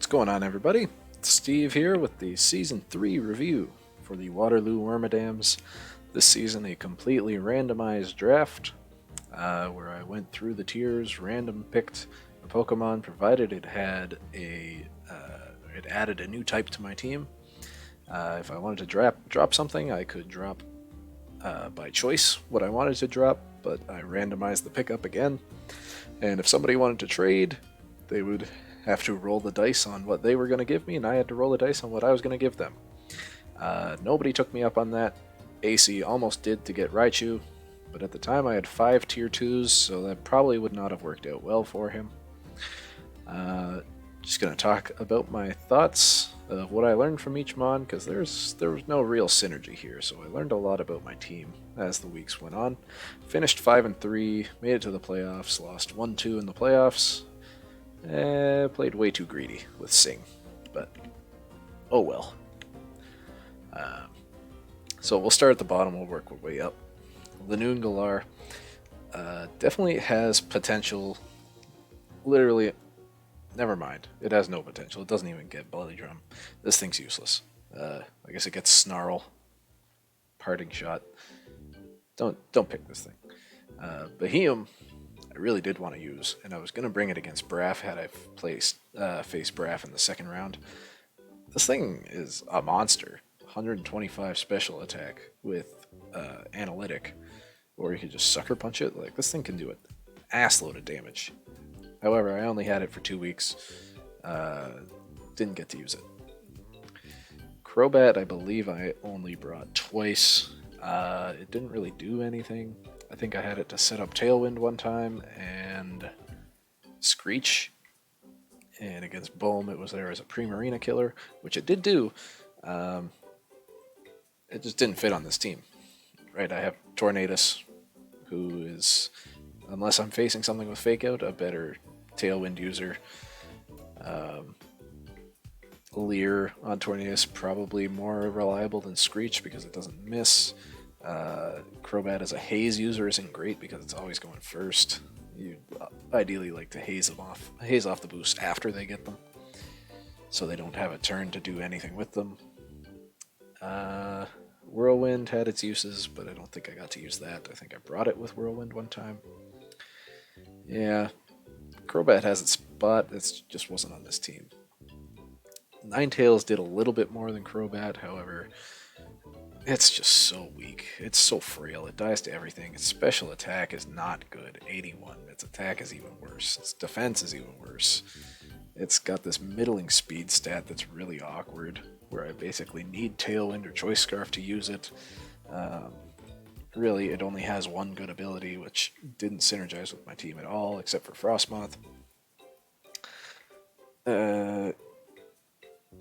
going on, everybody? It's Steve here with the Season 3 review for the Waterloo Wormadams. This season, a completely randomized draft where I went through the tiers, random picked a Pokemon, provided it had it added a new type to my team. If I wanted to drop something, I could drop by choice what I wanted to drop, but I randomized the pickup again. And if somebody wanted to trade, they would have to roll the dice on what they were going to give me, and I had to roll the dice on what I was going to give them. Nobody took me up on that. AC almost did to get Raichu, but at the time I had 5 tier 2s, so that probably would not have worked out well for him. Just going to talk about my thoughts of what I learned from each mon, because there was no real synergy here, so I learned a lot about my team as the weeks went on. Finished 5-3, made it to the playoffs, lost 1-2 in the playoffs. Played way too greedy with Sing, but oh well. So we'll start at the bottom, we'll work our way up. Lanoon Galar definitely has potential. Literally, never mind. It has no potential. It doesn't even get Bloody Drum. This thing's useless. I guess it gets Snarl, Parting Shot. Don't pick this thing. Behemoth, I really did want to use, and I was going to bring it against Braff had I faced Braff in the second round. This thing is a monster. 125 special attack with analytic, or you could just sucker punch it. Like, this thing can do an assload of damage. However, I only had it for 2 weeks. Didn't get to use it. Crobat, I believe I only brought twice. It didn't really do anything. I think I had it to set up Tailwind one time and Screech. And against Bohm, it was there as a Primarina killer, which it did do. It just didn't fit on this team. Right, I have Tornadus, who is, unless I'm facing something with Fake Out, a better Tailwind user. Leer on Tornadus, probably more reliable than Screech because it doesn't miss. Crobat as a haze user isn't great because it's always going first. You ideally like to haze off the boost after they get them, so they don't have a turn to do anything with them. Whirlwind had its uses, but I don't think I got to use that. I think I brought it with Whirlwind one time. Yeah, Crobat has its spot. It just wasn't on this team. Ninetales did a little bit more than Crobat, however, it's just so weak. It's so frail. It dies to everything. Its special attack is not good. 81. Its attack is even worse. Its defense is even worse. It's got this middling speed stat that's really awkward, where I basically need Tailwind or Choice Scarf to use it. Really, it only has one good ability, which didn't synergize with my team at all, except for Frostmoth.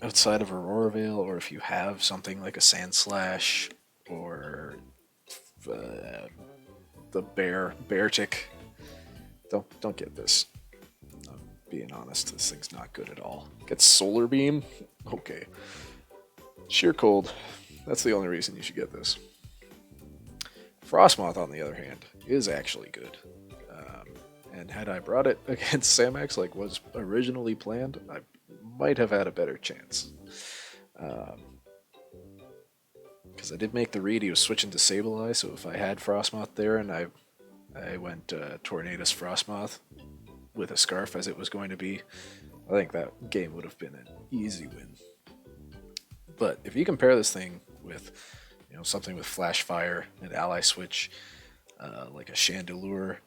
Outside of Aurora Veil, or if you have something like a Sandslash or the Bear Tick, don't get this. I'm being honest, this thing's not good at all. Get Solar Beam? Okay. Sheer Cold, that's the only reason you should get this. Frostmoth, on the other hand, is actually good. And had I brought it against Samax like was originally planned, I might have had a better chance. Because I did make the read, he was switching to Sableye, so if I had Frostmoth there and I went Tornadus Frostmoth with a Scarf as it was going to be, I think that game would have been an easy win. But if you compare this thing with something with Flash Fire and Ally Switch, like a Chandelure,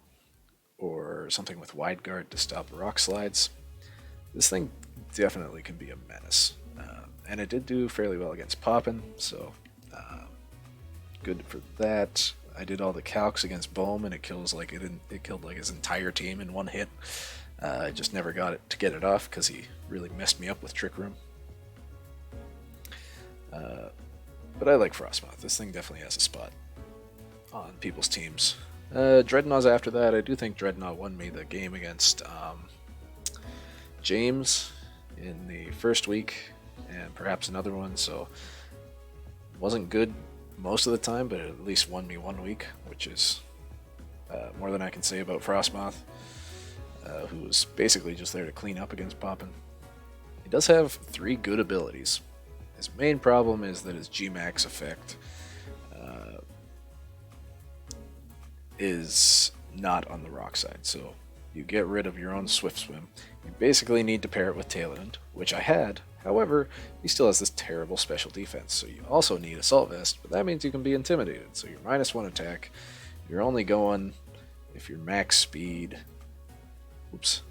or something with Wide Guard to stop Rock Slides, this thing definitely can be a menace. And it did do fairly well against Poppin, so good for that. I did all the calcs against Bohm, and it killed like his entire team in one hit. I just never got it to get it off because he really messed me up with Trick Room. But I like Frostmoth. This thing definitely has a spot on people's teams. Dreadnaught's after that. I do think Dreadnought won me the game against James in the first week, and perhaps another one, so wasn't good most of the time, but it at least won me 1 week, which is more than I can say about Frostmoth, who was basically just there to clean up against Poppin. He does have 3 good abilities. His main problem is that his Gmax effect is not on the rock side, so you get rid of your own Swift Swim. You basically need to pair it with Tailwind, which I had. However, he still has this terrible special defense, so you also need Assault Vest, but that means you can be intimidated. So you're -1 attack. You're only going if you're max speed. Oops.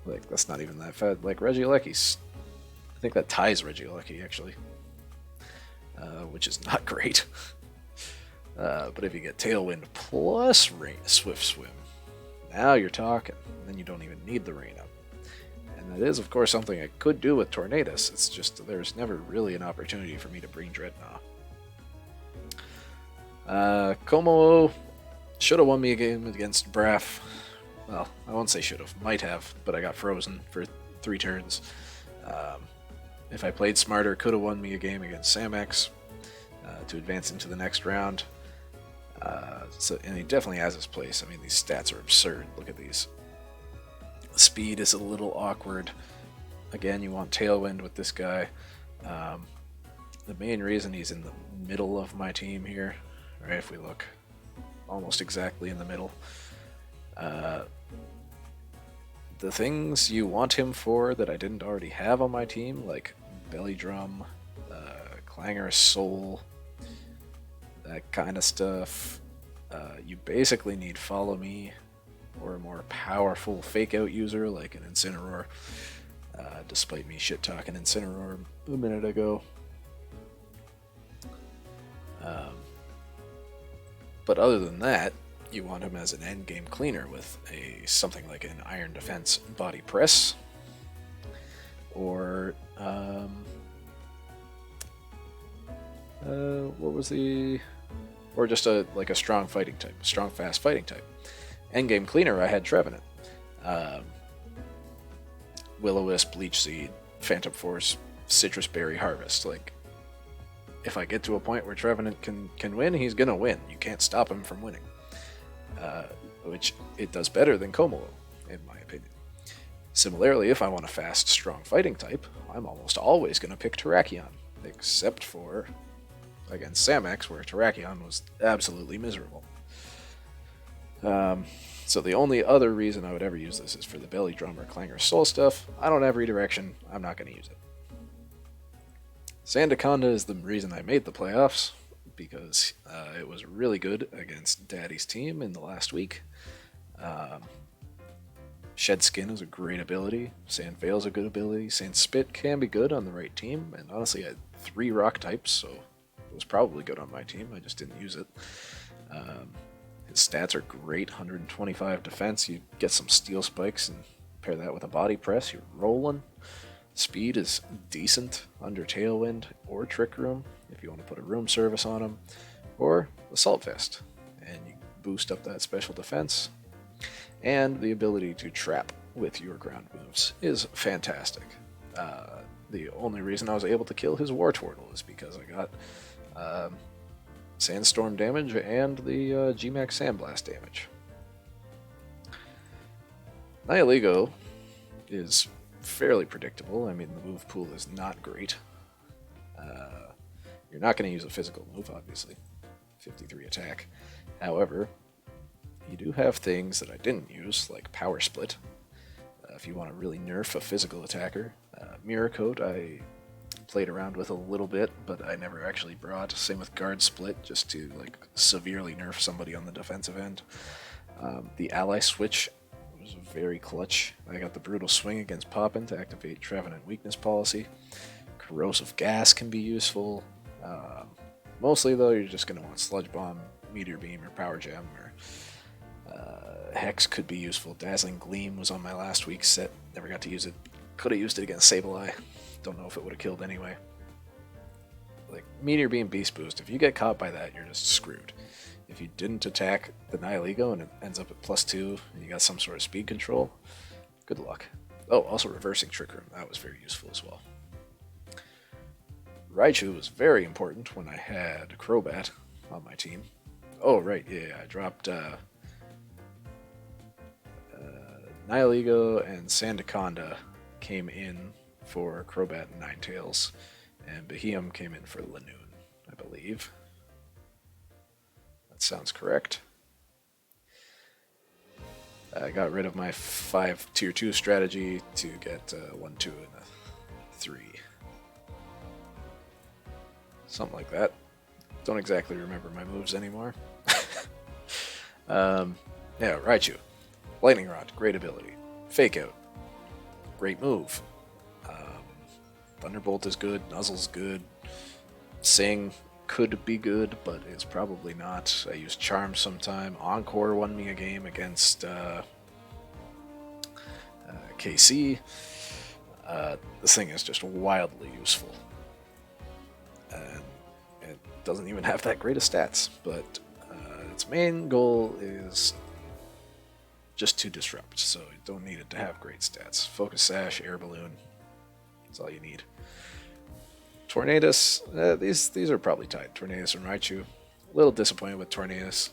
Like, that's not even that fast. Like Regieleki's. I think that ties Regieleki, actually. Which is not great. But if you get Tailwind plus Swift Swim, now you're talking. And then you don't even need the Rain Up. And that is, of course, something I could do with Tornadus. It's just there's never really an opportunity for me to bring Dreadnought. Como should have won me a game against Braff. Well, I won't say should have. Might have, but I got frozen for 3 turns. If I played smarter, could have won me a game against Samex to advance into the next round. And he definitely has his place. I mean, these stats are absurd. Look at these. Speed is a little awkward. Again, you want Tailwind with this guy. The main reason he's in the middle of my team here, right? If we look almost exactly in the middle. The things you want him for that I didn't already have on my team, like Belly Drum, Clangorous Soul, that kind of stuff. You basically need Follow Me or a more powerful Fake Out user like an Incineroar, despite me shit-talking Incineroar a minute ago. But other than that, you want him as an endgame cleaner with something like an Iron Defense Body Press, or what was the, or just a strong fighting type, strong fast fighting type. Endgame cleaner, I had Trevenant, Will-O-Wisp, Leech Seed, Phantom Force, Citrus Berry Harvest. Like, if I get to a point where Trevenant can win, he's gonna win. You can't stop him from winning. Which it does better than Komolo, in my opinion. Similarly, if I want a fast, strong fighting type, I'm almost always going to pick Terrakion, except for against Samex, where Terrakion was absolutely miserable. So the only other reason I would ever use this is for the Belly Drum or Clangor Soul stuff. I don't have redirection, I'm not going to use it. Sandaconda is the reason I made the playoffs, because it was really good against Daddy's team in the last week. Shed Skin is a great ability. Sand Veil is a good ability. Sand Spit can be good on the right team. And honestly, I had 3 rock types, so it was probably good on my team. I just didn't use it. His stats are great. 125 defense. You get some steel spikes and pair that with a body press. You're rolling. Speed is decent under Tailwind or Trick Room if you want to put a room service on him, or Assault Vest, and you boost up that special defense. And the ability to trap with your ground moves is fantastic. The only reason I was able to kill his Wartortle is because I got Sandstorm damage and the Gmax Sandblast damage. Nihilego is fairly predictable. I mean, the move pool is not great. You're not going to use a physical move, obviously. 53 attack. However, you do have things that I didn't use, like Power Split. If you want to really nerf a physical attacker. Mirror Coat, I played around with a little bit, but I never actually brought. Same with Guard Split, just to severely nerf somebody on the defensive end. The Ally Switch was very clutch. I got the Brutal Swing against Poppin to activate Trevenant Weakness Policy. Corrosive Gas can be useful. Mostly, though, you're just going to want Sludge Bomb, Meteor Beam, or Power Gem, or Hex could be useful. Dazzling Gleam was on my last week's set. Never got to use it. Could have used it against Sableye. Don't know if it would have killed anyway. Meteor Beam Beast Boost, if you get caught by that, you're just screwed. If you didn't attack the Nihilego and it ends up at +2, and you got some sort of speed control, good luck. Oh, also reversing Trick Room. That was very useful as well. Raichu was very important when I had Crobat on my team. Oh, right, yeah, I dropped Nihilego and Sandaconda came in for Crobat and Ninetales, and Beheeyem came in for Lanoon, I believe. That sounds correct. I got rid of my 5 tier 2 strategy to get 1, 2, and a 3. Something like that. Don't exactly remember my moves anymore. Yeah, Raichu. Lightning Rod, great ability. Fake Out, great move. Thunderbolt is good, Nuzzle's good. Sing could be good, but it's probably not. I use Charm sometime. Encore won me a game against KC. This thing is just wildly useful. And it doesn't even have that great of stats, but its main goal is just to disrupt, so you don't need it to have great stats. Focus Sash, Air Balloon, that's all you need. Tornadus, these are probably tied. Tornadus and Raichu. A little disappointed with Tornadus.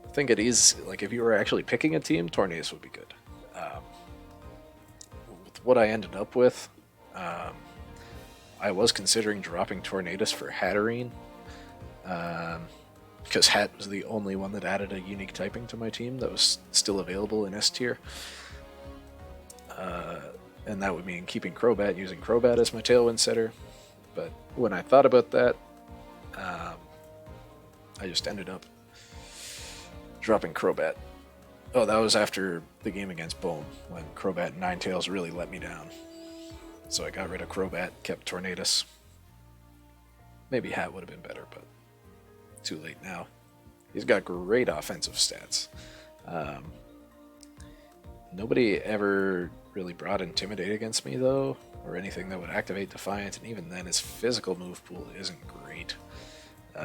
I think it is, like, if you were actually picking a team, Tornadus would be good. With what I ended up with, I was considering dropping Tornadus for Hatterene, because Hat was the only one that added a unique typing to my team that was still available in S tier. And that would mean keeping Crobat, using Crobat as my Tailwind setter. But when I thought about that, I just ended up dropping Crobat. Oh, that was after the game against Bohm, when Crobat and Ninetales really let me down. So I got rid of Crobat, kept Tornadus. Maybe Hat would have been better, but too late now. He's got great offensive stats. Nobody ever really brought Intimidate against me, though, or anything that would activate Defiant, and even then his physical move pool isn't great. You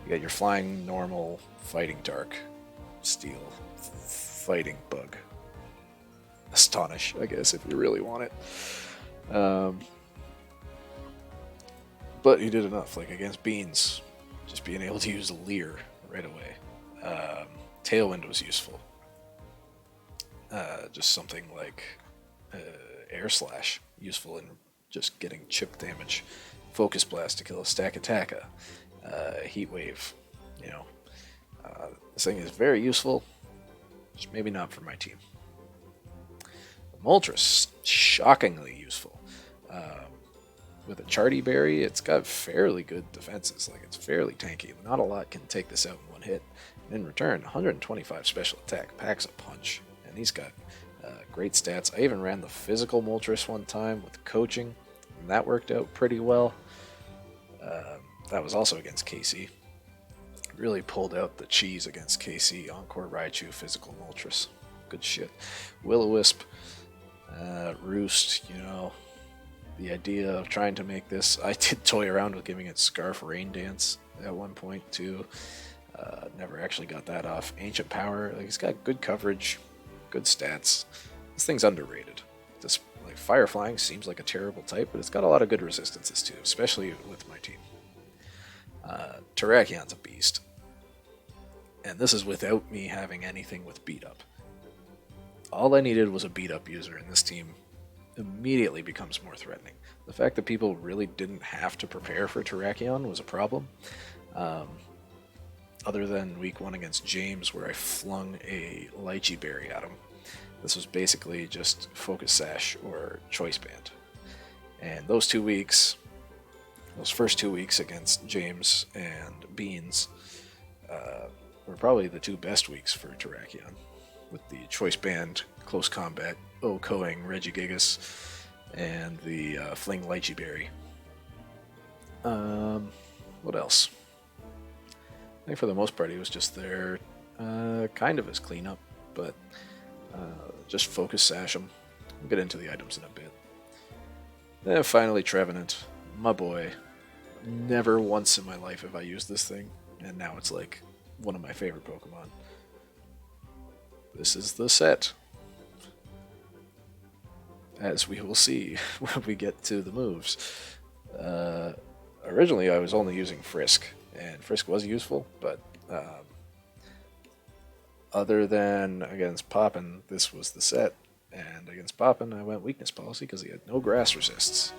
got your Flying, Normal, Fighting Dark, Steel, Fighting Bug. Astonish, I guess, if you really want it. But he did enough, like against Beans, just being able to use Leer right away. Tailwind was useful. Just something like Air Slash, useful in just getting chip damage. Focus Blast to kill a stack Attacka. Heat Wave, this thing is very useful, just maybe not for my team. Moltres, shockingly useful. With a Charty Berry, it's got fairly good defenses, like it's fairly tanky. Not a lot can take this out in one hit. And in return, 125 special attack, packs a punch, and he's got great stats. I even ran the physical Moltres one time with coaching, and that worked out pretty well. That was also against KC. Really pulled out the cheese against KC. Encore Raichu, physical Moltres. Good shit. Will-O-Wisp, Roost, the idea of trying to make this, I did toy around with giving it Scarf Rain Dance at one point too. Never actually got that off. Ancient Power, like, it's got good coverage, good stats. This thing's underrated. This, like, Fire Flying seems like a terrible type, but it's got a lot of good resistances too, especially with my team. Terrakion's a beast, and this is without me having anything with beat up. All I needed was a beat up user, and this team immediately becomes more threatening. The fact that people really didn't have to prepare for Terrakion was a problem. Other than week 1 against James, where I flung a Lychee Berry at him. This was basically just Focus Sash or Choice Band. And those first 2 weeks against James and Beans were probably the 2 best weeks for Terrakion, with the Choice Band, Close Combat, Okoing, Regigigas, and the Fling Lychee Berry. What else? I think for the most part he was just there kind of as cleanup, but just Focus Sash him. We'll get into the items in a bit. Then finally Trevenant, my boy. Never once in my life have I used this thing, and now it's like one of my favorite Pokemon. This is the set, as we will see when we get to the moves. Originally I was only using Frisk, and Frisk was useful, but Other than against Poppin, this was the set. And against Poppin, I went weakness policy because he had no grass resists.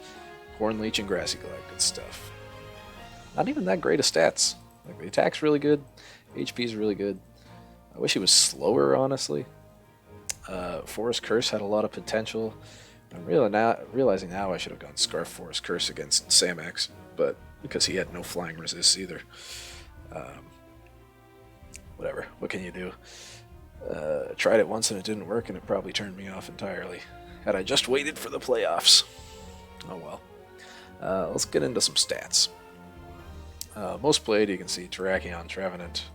Horn Leech and Grassy Glide, good stuff. Not even that great of stats. Like, the attack's really good, HP's really good. I wish he was slower, honestly. Forest Curse had a lot of potential. I'm realizing now I should have gone Scarf Forest Curse against Samax, but because he had no flying resists either. Whatever, what can you do? Tried it once and it didn't work, and it probably turned me off entirely. Had I just waited for the playoffs. Oh well. Let's get into some stats. Most played, you can see Terrakion, Trevenant,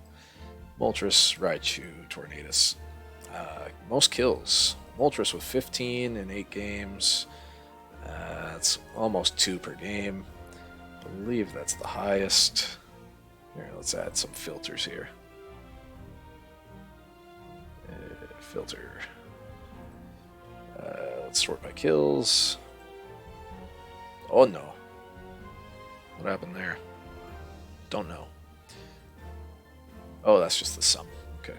Moltres, Raichu, Tornadus. Most kills. Moltres with 15 in 8 games. That's almost 2 per game. I believe that's the highest. Here, let's add some filters here. Filter. Let's sort by kills. Oh no. What happened there? Don't know. Oh, that's just the sum. Okay.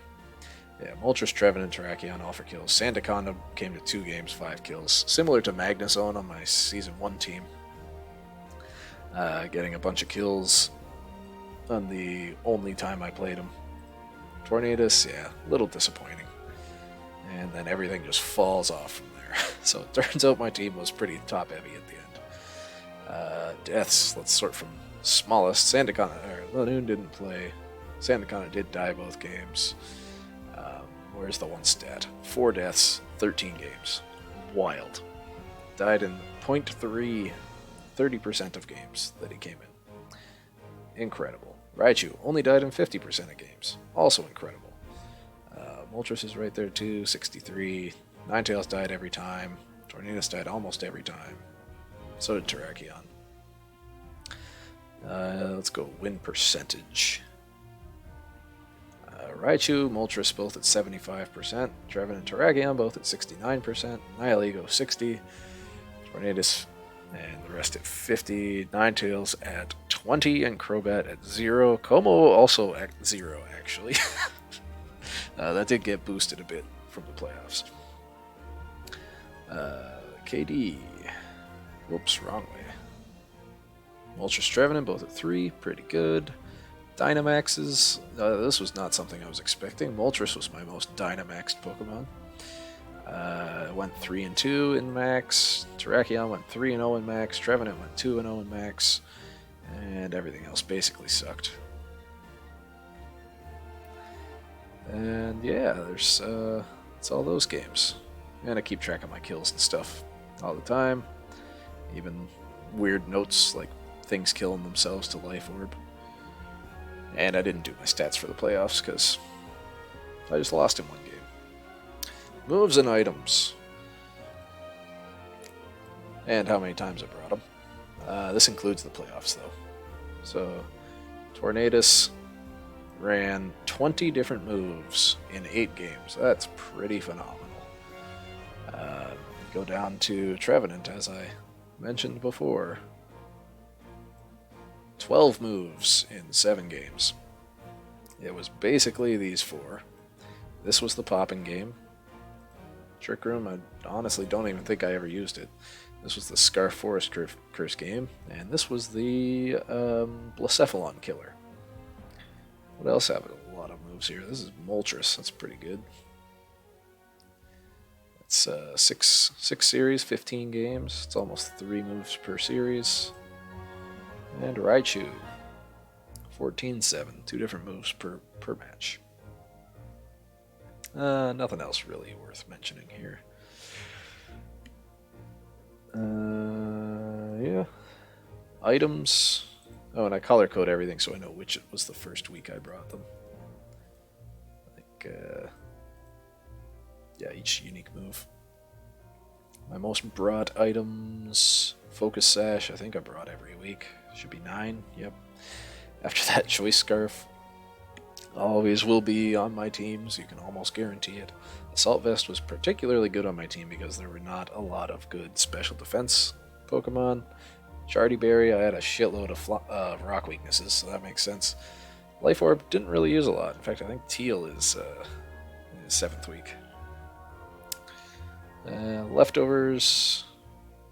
Yeah, Moltres, Trevenant, Terrakion, all for kills. Sandaconda came to 2 games, 5 kills. Similar to Magnezone on my Season 1 team. Getting a bunch of kills on the only time I played him. Tornadus, yeah, a little disappointing. And then everything just falls off from there. So it turns out my team was pretty top-heavy at the end. Deaths, let's sort from smallest. Sandaconda, Lanoon didn't play. Sandaconda did die both games. Where's the one stat? 4 deaths, 13 games. Wild. Died in 0.3, 30% of games that he came in. Incredible. Raichu only died in 50% of games. Also incredible. Moltres is right there too, 63. Ninetales died every time. Tornadus died almost every time. So did Terrakion. Let's go win percentage. Raichu, Moltres both at 75%. Trevenant and Terrakion both at 69%. Nihilego 60. Tornadus and the rest at 50. Ninetales at 20. And Crobat at 0. Como also at 0, actually. That did get boosted a bit from the playoffs. KD. Whoops, wrong way. Moltres, Trevenant both at 3. Pretty good. Dynamaxes. This was not something I was expecting. Moltres was my most Dynamaxed Pokemon. Went 3-2 in max. Terrakion went 3-0 in max. Trevenant went 2-0 in max. And everything else basically sucked. And yeah, there's it's all those games. And I keep track of my kills and stuff all the time. Even weird notes like things killing themselves to Life Orb. And I didn't do my stats for the playoffs because I just lost in one game. Moves and items. And how many times I brought them. This includes the playoffs though. So, Tornadus ran 20 different moves in 8 games. That's pretty phenomenal. Go down to Trevenant, as I mentioned before. 12 moves in 7 games. It was basically these 4. This was the Poppin game. Trick Room, I honestly don't even think I ever used it. This was the Scarf Forest Curse game. And this was the Blacephalon Killer. What else have a lot of moves here? This is Moltres. That's pretty good. It's 6 series, 15 games. It's almost 3 moves per series. And Raichu, 14-7. 2 different moves per match. Nothing else really worth mentioning here. Yeah. Items. Oh, and I color code everything so I know which was the first week I brought them. Like, yeah, each unique move. My most brought items. Focus Sash, I think I brought every week. Should be 9, yep. After that, Choice Scarf. Always will be on my teams, you can almost guarantee it. Assault Vest was particularly good on my team because there were not a lot of good special defense Pokemon. Chardy Berry, I had a shitload of rock weaknesses, so that makes sense. Life Orb didn't really use a lot. In fact, I think Teal is 7th week. Leftovers,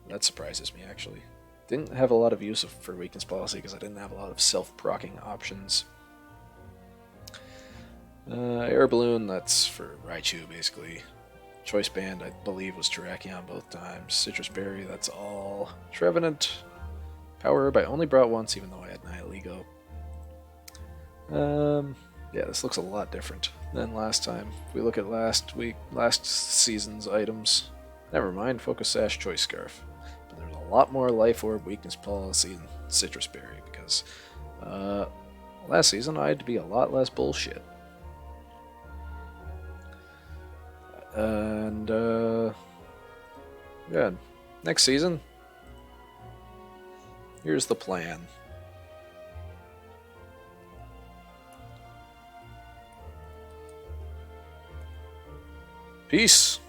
that surprises me actually. Didn't have a lot of use for weakness policy because I didn't have a lot of self-proccing options. Air Balloon, that's for Raichu basically. Choice Band, I believe, was Terrakion both times. Citrus Berry, that's all. Trevenant. Power Herb, I only brought once even though I had Nihilego. Yeah, this looks a lot different than last time. If we look at last season's items, never mind, Focus Sash, Choice Scarf. But there's a lot more Life Orb, Weakness Policy, and Citrus Berry because last season I had to be a lot less bullshit. And yeah, next season, here's the plan. Peace.